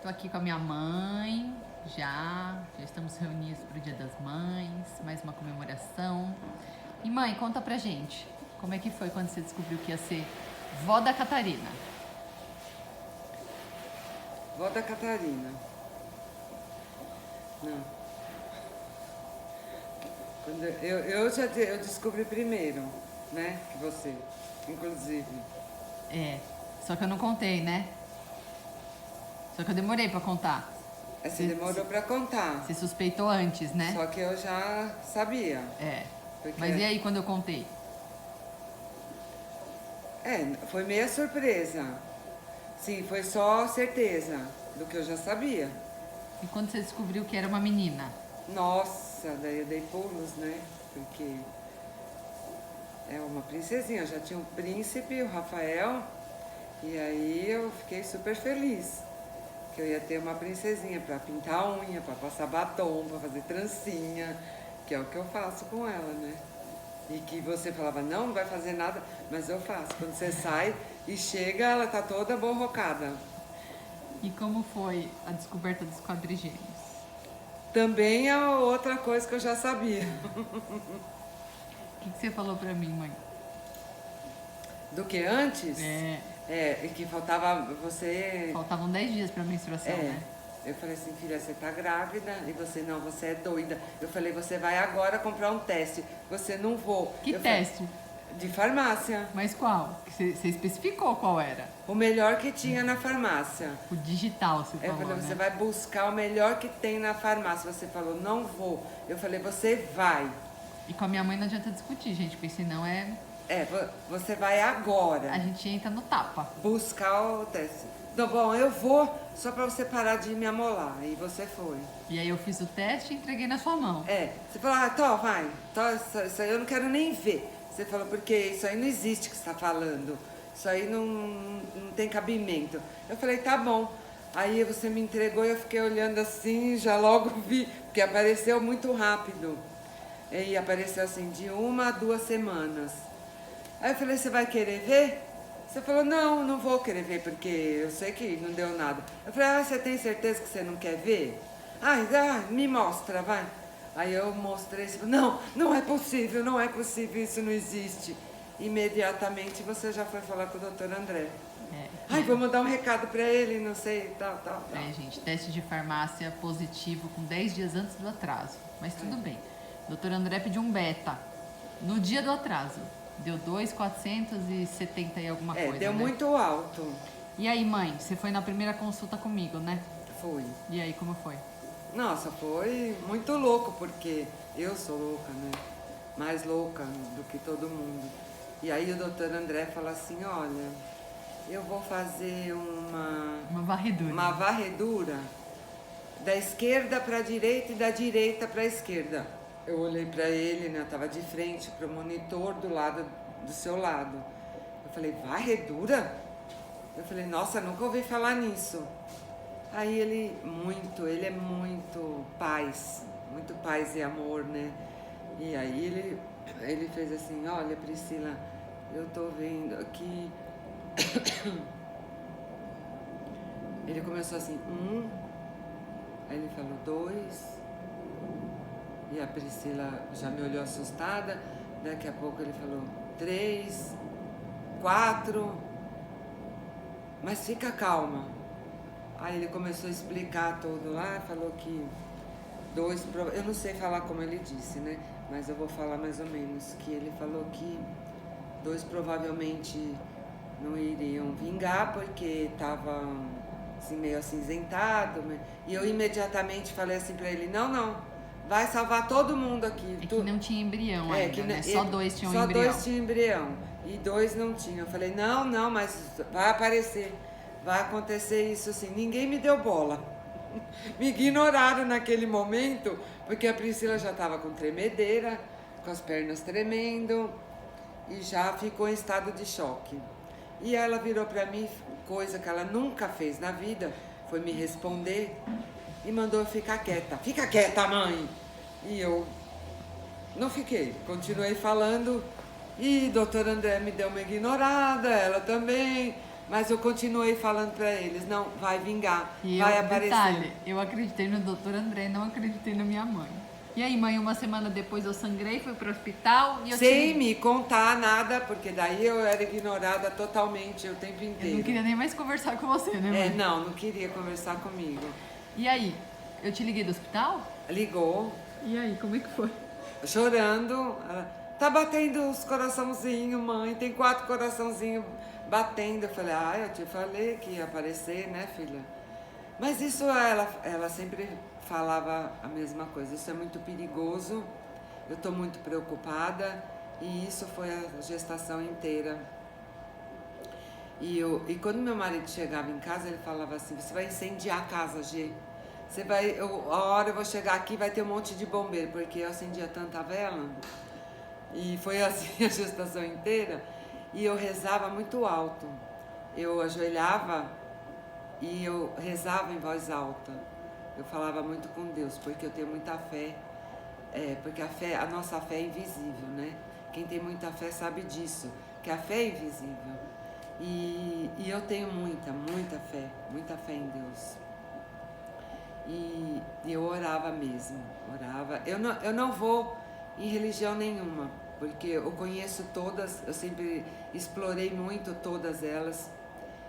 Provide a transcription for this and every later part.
Tô aqui com a minha mãe, já estamos reunidos pro Dia das Mães, mais uma comemoração. E mãe, conta pra gente, como é que foi quando você descobriu que ia ser vó da Catarina? Vó da Catarina. Não. Eu descobri primeiro, né? Que você, inclusive. É, só que eu não contei, né? Só que eu demorei pra contar. Você demorou pra contar. Você suspeitou antes, né? Só que eu já sabia. É. Porque... Mas e aí quando eu contei? Foi meia surpresa. Sim, foi só certeza do que eu já sabia. E quando você descobriu que era uma menina? Nossa, daí eu dei pulos, né? Porque é uma princesinha. Eu já tinha um príncipe, o Rafael, e aí eu fiquei super feliz. Que eu ia ter uma princesinha para pintar a unha, para passar batom, para fazer trancinha, que é o que eu faço com ela, né? E que você falava, não vai fazer nada, mas eu faço. Quando você sai e chega, ela tá toda borrocada. E como foi a descoberta dos quadrigêmeos? Também é outra coisa que eu já sabia. O que você falou pra mim, mãe? Do que antes? É, E que faltava você... faltavam 10 dias pra menstruação, né? Eu falei assim, filha, você tá grávida? E você, não, você é doida. Eu falei, você vai agora comprar um teste. Você, não vou. Que teste? De farmácia. Mas qual? Você especificou qual era? O melhor que tinha na farmácia. O digital, você Eu falou, falei, né? você vai buscar o melhor que tem na farmácia. Você falou, não vou. Eu falei, você vai. E com a minha mãe não adianta discutir, gente, porque senão Você vai agora. a gente entra no tapa. Buscar o teste. Então, bom, eu vou só pra você parar de me amolar. E você foi. E aí eu fiz o teste e entreguei na sua mão. Você falou, Tó, vai. Tó, isso aí eu não quero nem ver. Você falou, porque isso aí não existe que você está falando. Isso aí não tem cabimento. Eu falei, tá bom. Aí você me entregou e eu fiquei olhando assim, já logo vi, porque apareceu muito rápido. E apareceu assim, de 1 a 2 semanas. Aí eu falei, você vai querer ver? Você falou, não vou querer ver, porque eu sei que não deu nada. Eu falei, você tem certeza que você não quer ver? Me mostra, vai. Aí eu mostrei, você falou, não é possível, isso não existe. Imediatamente você já foi falar com o doutor André. Vou mandar um recado pra ele, não sei, tal. Gente, teste de farmácia positivo com 10 dias antes do atraso. Mas tudo bem. O doutor André pediu um beta no dia do atraso. Deu 2.470 e alguma coisa, deu né? muito alto. E aí, mãe, você foi na primeira consulta comigo, né? Fui. E aí, como foi? Nossa, foi muito louco, porque eu sou louca, né? Mais louca do que todo mundo. E aí o doutor André fala assim, olha, eu vou fazer uma varredura. Uma varredura da esquerda para a direita e da direita para a esquerda. Eu olhei para ele, né? Eu tava de frente para o monitor do seu lado. Eu falei, varredura? Eu falei, nossa, nunca ouvi falar nisso. Aí ele é muito paz e amor, né? E aí ele fez assim, olha, Priscila, eu tô vendo aqui. Ele começou assim, 1, aí ele falou 2, e a Priscila já me olhou assustada, daqui a pouco ele falou 3, 4, mas fica calma. Aí ele começou a explicar tudo lá, falou que 2, eu não sei falar como ele disse, né? Mas eu vou falar mais ou menos, que ele falou que 2 provavelmente não iriam vingar, porque tava assim, meio acinzentado, né? E eu imediatamente falei assim pra ele, não, vai salvar todo mundo aqui. É que não tinha embrião ainda, né? Só 2 tinham embrião. Só 2 tinham embrião, e 2 não tinham. Eu falei, não, mas vai aparecer. Vai acontecer isso assim. Ninguém me deu bola. Me ignoraram naquele momento, porque a Priscila já estava com tremedeira, com as pernas tremendo, e já ficou em estado de choque. E ela virou para mim, coisa que ela nunca fez na vida, foi me responder e mandou eu ficar quieta. Fica quieta, mãe! E eu não fiquei, continuei falando. E doutor André me deu uma ignorada, ela também. Mas eu continuei falando para eles, não, vai vingar, E vai eu, aparecer. detalhe, eu acreditei no doutor André, não acreditei na minha mãe. E aí, mãe, uma semana depois eu sangrei, fui pro hospital e eu Sem me contar nada, porque daí eu era ignorada totalmente o tempo Eu inteiro. não queria nem mais conversar com você, né, mãe? Não queria conversar comigo. E aí, eu te liguei do hospital? Ligou, E aí, como é que foi? chorando, ela, tá batendo os coraçãozinhos, mãe, tem 4 coraçãozinhos batendo. Eu falei, eu te falei que ia aparecer, né, filha? Mas isso ela sempre falava a mesma coisa, isso é muito perigoso, eu tô muito preocupada, e isso foi a gestação inteira. E quando meu marido chegava em casa, ele falava assim, você vai incendiar a casa, Gê. Você vai, a hora eu vou chegar aqui vai ter um monte de bombeiro, porque eu acendia tanta vela. E foi assim a gestação inteira. E eu rezava muito alto. Eu ajoelhava e eu rezava em voz alta. Eu falava muito com Deus, porque eu tenho muita fé. Porque a nossa fé é invisível, né? Quem tem muita fé sabe disso, que a fé é invisível. E eu tenho muita fé em Deus. E eu orava mesmo, orava. Eu não vou em religião nenhuma, porque eu conheço todas, eu sempre explorei muito todas elas,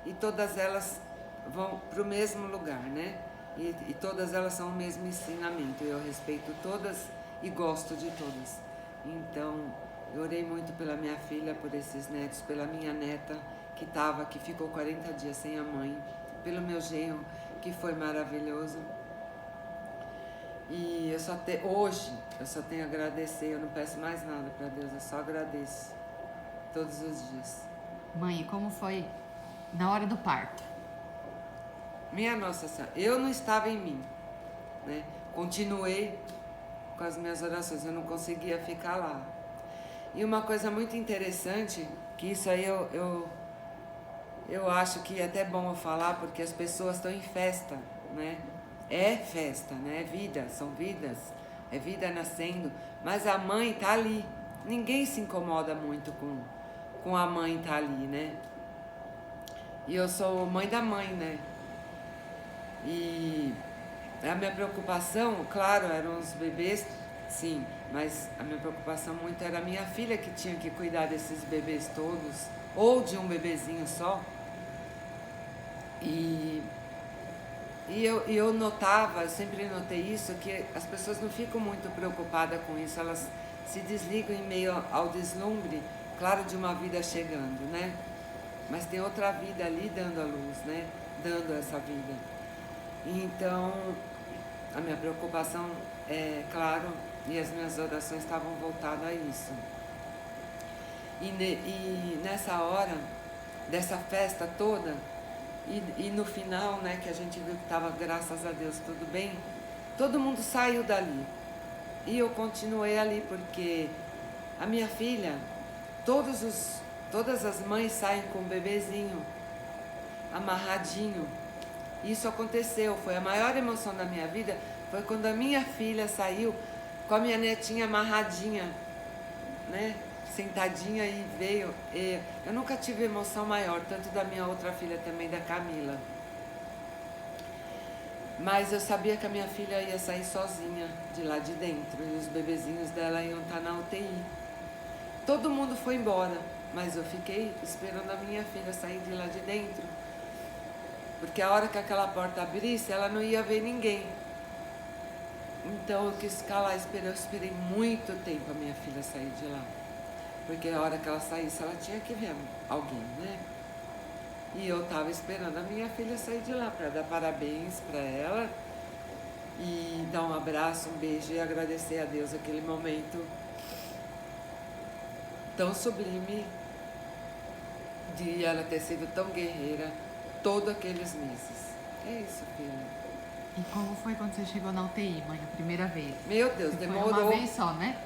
e todas elas vão para o mesmo lugar, né? E todas elas são o mesmo ensinamento. Eu respeito todas e gosto de todas. Então, eu orei muito pela minha filha, por esses netos, pela minha neta, que ficou 40 dias sem a mãe, pelo meu genro, que foi maravilhoso. E hoje eu só tenho a agradecer, eu não peço mais nada para Deus, eu só agradeço todos os dias. Mãe, como foi na hora do parto? Minha Nossa Senhora, eu não estava em mim, né? Continuei com as minhas orações, eu não conseguia ficar lá. E uma coisa muito interessante, que isso aí eu acho que é até bom eu falar, porque as pessoas estão em festa, né? É festa, né? É vida, são vidas, é vida nascendo, mas a mãe tá ali. Ninguém se incomoda muito com a mãe tá ali, né? E eu sou mãe da mãe, né? E a minha preocupação, claro, eram os bebês, sim, mas a minha preocupação muito era a minha filha, que tinha que cuidar desses bebês todos, ou de um bebezinho só. E eu notava, eu sempre notei isso, que as pessoas não ficam muito preocupadas com isso, elas se desligam em meio ao deslumbre, claro, de uma vida chegando, né? Mas tem outra vida ali dando a luz, né? Dando essa vida. Então, a minha preocupação é, claro, e as minhas orações estavam voltadas a isso. E nessa hora, dessa festa toda, e no final, né, que a gente viu que estava, graças a Deus, tudo bem, todo mundo saiu dali. E eu continuei ali, porque a minha filha, todas as mães saem com o bebezinho amarradinho. Isso aconteceu, foi a maior emoção da minha vida, foi quando a minha filha saiu com a minha netinha amarradinha, né? Sentadinha e veio. Eu nunca tive emoção maior, tanto da minha outra filha também, da Camila. Mas eu sabia que a minha filha ia sair sozinha de lá de dentro e os bebezinhos dela iam estar na UTI. Todo mundo foi embora, mas eu fiquei esperando a minha filha sair de lá de dentro. Porque a hora que aquela porta abrisse, ela não ia ver ninguém. Então eu quis ficar lá, eu esperei muito tempo a minha filha sair de lá. Porque a hora que ela saísse, ela tinha que ver alguém, né? E eu estava esperando a minha filha sair de lá para dar parabéns para ela e dar um abraço, um beijo e agradecer a Deus aquele momento tão sublime de ela ter sido tão guerreira todos aqueles meses. É isso, filha. E como foi quando você chegou na UTI, mãe, a primeira vez? Meu Deus, Você demorou. Foi uma vez só, né?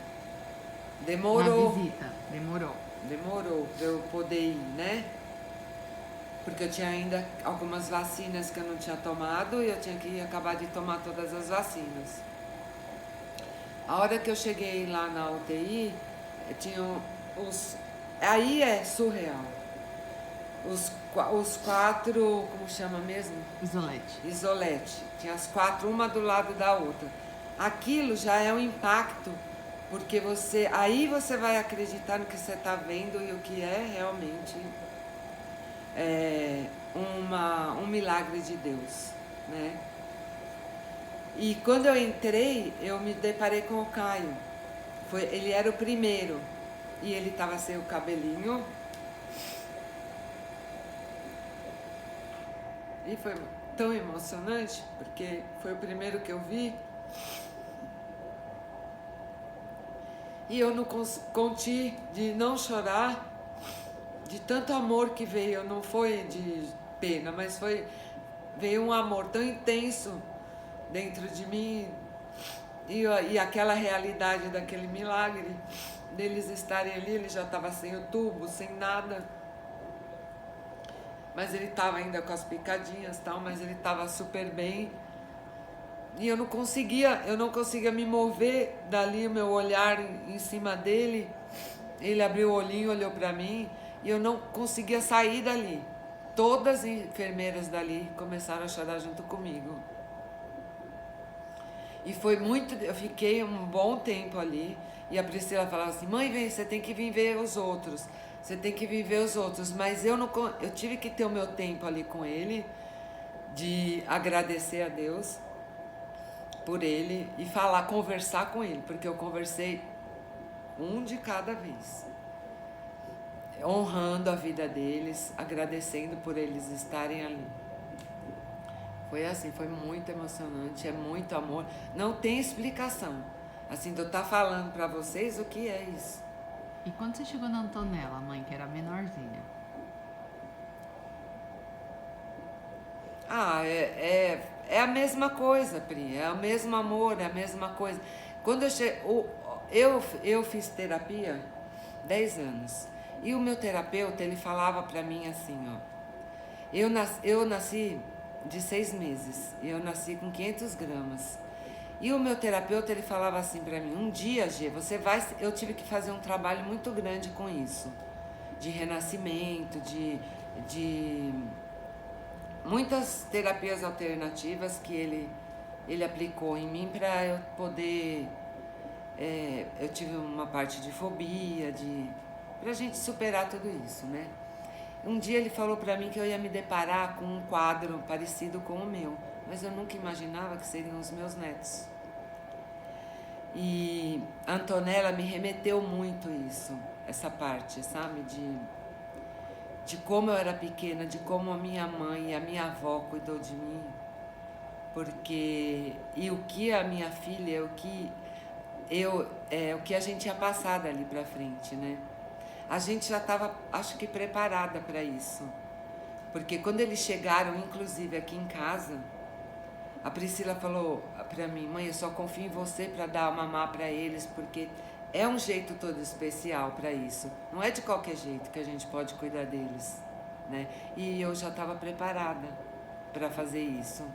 Demorou. Na visita, demorou. Demorou pra eu poder ir, né? Porque eu tinha ainda algumas vacinas que eu não tinha tomado e eu tinha que acabar de tomar todas as vacinas. A hora que eu cheguei lá na UTI, tinham os... Aí é surreal. os 4, como chama mesmo? Isolete. Isolete. Tinha as 4, uma do lado da outra. Aquilo já é um impacto, porque aí você vai acreditar no que você está vendo e o que é realmente um milagre de Deus, né? E quando eu entrei, eu me deparei com o Caio. Ele era o primeiro e ele estava sem o cabelinho. E foi tão emocionante, porque foi o primeiro que eu vi. E eu não conti de não chorar, de tanto amor que veio. Não foi de pena, mas veio um amor tão intenso dentro de mim. E aquela realidade daquele milagre, deles estarem ali, ele já estava sem o tubo, sem nada. Mas ele estava ainda com as picadinhas e tal, mas ele estava super bem. E eu não conseguia me mover dali, o meu olhar em cima dele. Ele abriu o olhinho, olhou para mim e eu não conseguia sair dali. Todas as enfermeiras dali começaram a chorar junto comigo. E foi muito... Eu fiquei um bom tempo ali e a Priscila falava assim, mãe, vem, você tem que vir ver os outros. Você tem que vir ver os outros. Mas eu tive que ter o meu tempo ali com ele, de agradecer a Deus por ele e conversar com ele, porque eu conversei um de cada vez, honrando a vida deles, agradecendo por eles estarem ali. Foi assim, foi muito emocionante, é muito amor, não tem explicação, assim, de eu estar falando para vocês o que é isso. E quando você chegou na Antonella, mãe, que era menorzinha? É a mesma coisa, Pri, é o mesmo amor, é a mesma coisa. Quando eu fiz terapia 10 anos, e o meu terapeuta, ele falava pra mim assim, ó, eu nasci de 6 meses, eu nasci com 500 gramas, e o meu terapeuta, ele falava assim pra mim, um dia, Gê, eu tive que fazer um trabalho muito grande com isso, de renascimento, de muitas terapias alternativas que ele aplicou em mim para eu poder... eu tive uma parte de fobia, pra gente superar tudo isso, né? Um dia ele falou para mim que eu ia me deparar com um quadro parecido com o meu, mas eu nunca imaginava que seriam os meus netos. E a Antonella me remeteu muito isso, essa parte, sabe? De como eu era pequena, de como a minha mãe e a minha avó cuidou de mim. E o que a minha filha, o que a gente ia passar dali pra frente, né? A gente já estava, acho que, preparada para isso. Porque quando eles chegaram, inclusive aqui em casa, a Priscila falou pra mim, mãe, eu só confio em você para dar a mamar para eles, porque é um jeito todo especial para isso. Não é de qualquer jeito que a gente pode cuidar deles, né? E eu já estava preparada para fazer isso.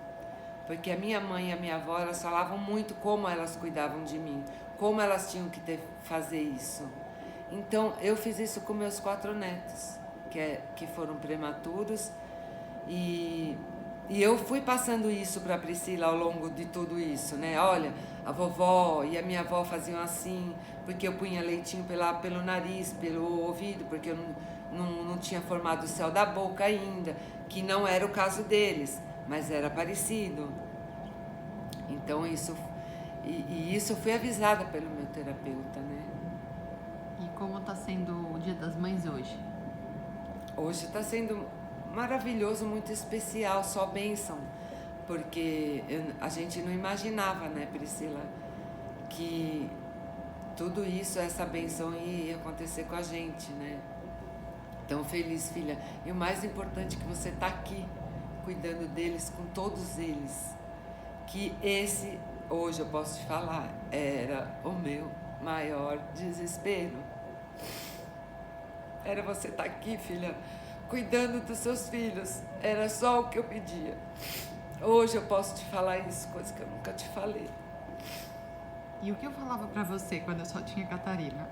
Porque a minha mãe e a minha avó, elas falavam muito como elas cuidavam de mim, como elas tinham que fazer isso. Então, eu fiz isso com meus 4 netos, que foram prematuros, e eu fui passando isso para a Priscila ao longo de tudo isso, né? Olha, a vovó e a minha avó faziam assim, porque eu punha leitinho pelo nariz, pelo ouvido, porque eu não tinha formado o céu da boca ainda, que não era o caso deles, mas era parecido. Então, isso eu fui avisada pelo meu terapeuta, né? E como está sendo o Dia das Mães hoje? Hoje está sendo maravilhoso, muito especial, só bênção, porque a gente não imaginava, né, Priscila, que tudo isso, essa bênção ia acontecer com a gente, né? Tão feliz, filha. E o mais importante é que você está aqui, cuidando deles, com todos eles. Que esse, hoje eu posso te falar, era o meu maior desespero. Era você estar aqui, filha, cuidando dos seus filhos. Era só o que eu pedia. Hoje eu posso te falar isso, coisa que eu nunca te falei. E o que eu falava pra você quando eu só tinha Catarina?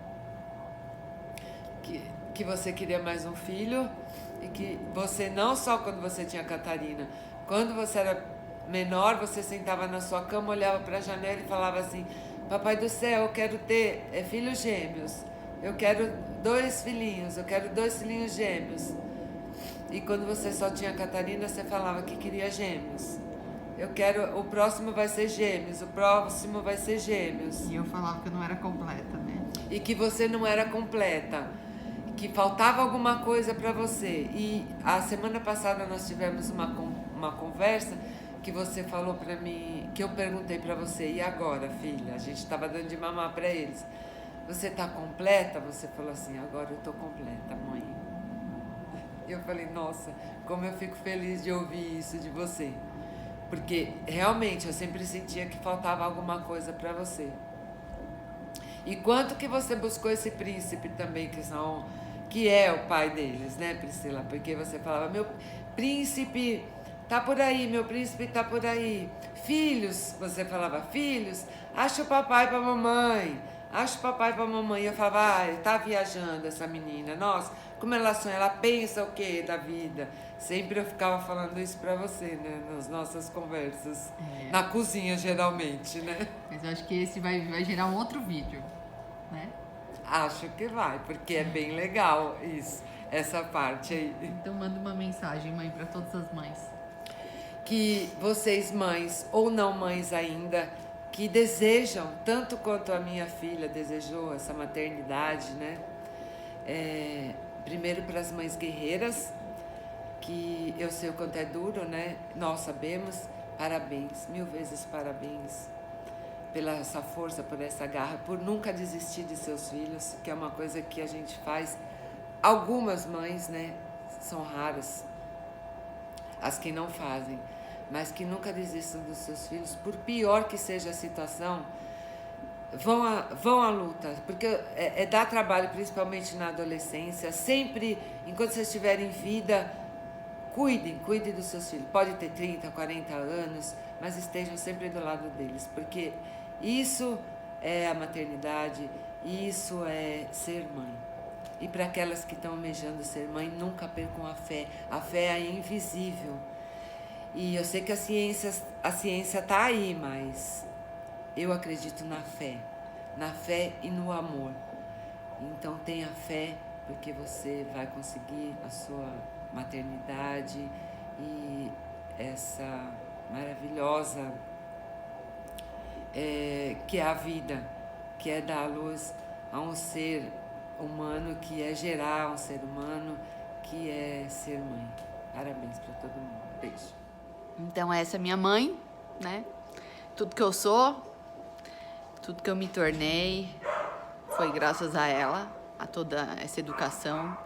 que você queria mais um filho e que você, não só quando você tinha a Catarina, quando você era menor, você sentava na sua cama, olhava para a janela e falava assim: Papai do céu, eu quero ter filhos gêmeos, eu quero 2 filhinhos, eu quero 2 filhinhos gêmeos. E quando você só tinha a Catarina, você falava que queria gêmeos. Eu quero, o próximo vai ser gêmeos, o próximo vai ser gêmeos. E eu falava que eu não era completa, né? E que você não era completa, que faltava alguma coisa para você. E a semana passada nós tivemos uma conversa que você falou para mim, que eu perguntei para você: e agora, filha? A gente estava dando de mamar para eles. Você tá completa? Você falou assim: agora eu tô completa, mãe. Eu falei: nossa, como eu fico feliz de ouvir isso de você. Porque realmente eu sempre sentia que faltava alguma coisa para você. E quanto que você buscou esse príncipe também, que é o pai deles, né, Priscila? Porque você falava: meu príncipe tá por aí, meu príncipe tá por aí. Filhos, você falava: filhos, acha o papai pra mamãe, acha o papai pra mamãe. E eu falava: ai, tá viajando essa menina, nossa, como ela sonha, ela pensa o quê da vida? Sempre eu ficava falando isso pra você, né, nas nossas conversas, na cozinha geralmente, né? Mas eu acho que esse vai gerar um outro vídeo, né? Acho que vai, porque é bem legal isso, essa parte aí. Então manda uma mensagem, mãe, pra todas as mães. Que vocês, mães ou não mães ainda, que desejam, tanto quanto a minha filha desejou essa maternidade, né? Primeiro para as mães guerreiras, que eu sei o quanto é duro, né? Nós sabemos. Parabéns, 1000 vezes parabéns pela essa força, por essa garra, por nunca desistir de seus filhos, que é uma coisa que a gente faz. Algumas mães, né? São raras as que não fazem, mas que nunca desistam dos seus filhos, por pior que seja a situação, vão à luta, porque dá trabalho, principalmente na adolescência. Sempre, enquanto vocês estiverem em vida, cuidem dos seus filhos. Pode ter 30, 40 anos, mas estejam sempre do lado deles, porque isso é a maternidade, isso é ser mãe. E para aquelas que estão almejando ser mãe, nunca percam a fé. A fé é invisível. E eu sei que a ciência está aí, mas eu acredito na fé e no amor. Então tenha fé, porque você vai conseguir a sua maternidade e essa maravilhosa que é a vida, que é dar à luz a um ser humano, que é gerar um ser humano, que é ser mãe. Parabéns para todo mundo. Beijo. Então essa é minha mãe, né? Tudo que eu sou, tudo que eu me tornei, foi graças a ela, a toda essa educação,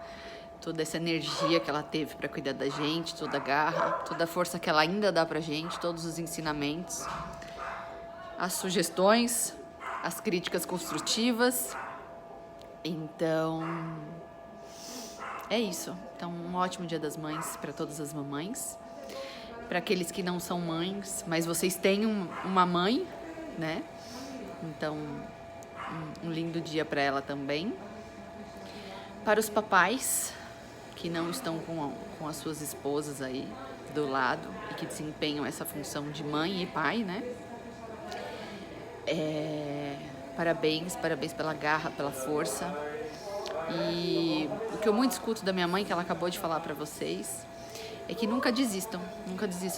toda essa energia que ela teve para cuidar da gente, toda a garra, toda a força que ela ainda dá pra gente, todos os ensinamentos, as sugestões, as críticas construtivas. Então, é isso. Então, um ótimo Dia das Mães para todas as mamães. Para aqueles que não são mães, mas vocês têm uma mãe, né? Então, um lindo dia para ela também. Para os papais que não estão com as suas esposas aí do lado e que desempenham essa função de mãe e pai, né? Parabéns pela garra, pela força. E o que eu muito escuto da minha mãe, que ela acabou de falar para vocês, é que nunca desistam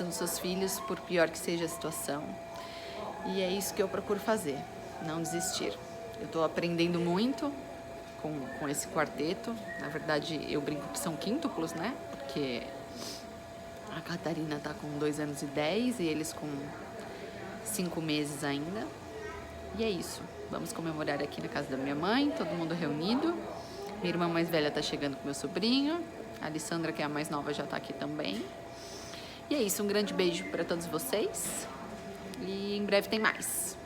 dos seus filhos, por pior que seja a situação. E é isso que eu procuro fazer, não desistir. Eu tô aprendendo muito com esse quarteto. Na verdade, eu brinco que são quíntuplos, né? Porque a Catarina tá com 2 anos e 10 e eles com 5 meses ainda. E é isso. Vamos comemorar aqui na casa da minha mãe, todo mundo reunido. Minha irmã mais velha tá chegando com meu sobrinho. A Alessandra, que é a mais nova, já tá aqui também. E é isso, um grande beijo para todos vocês. E em breve tem mais.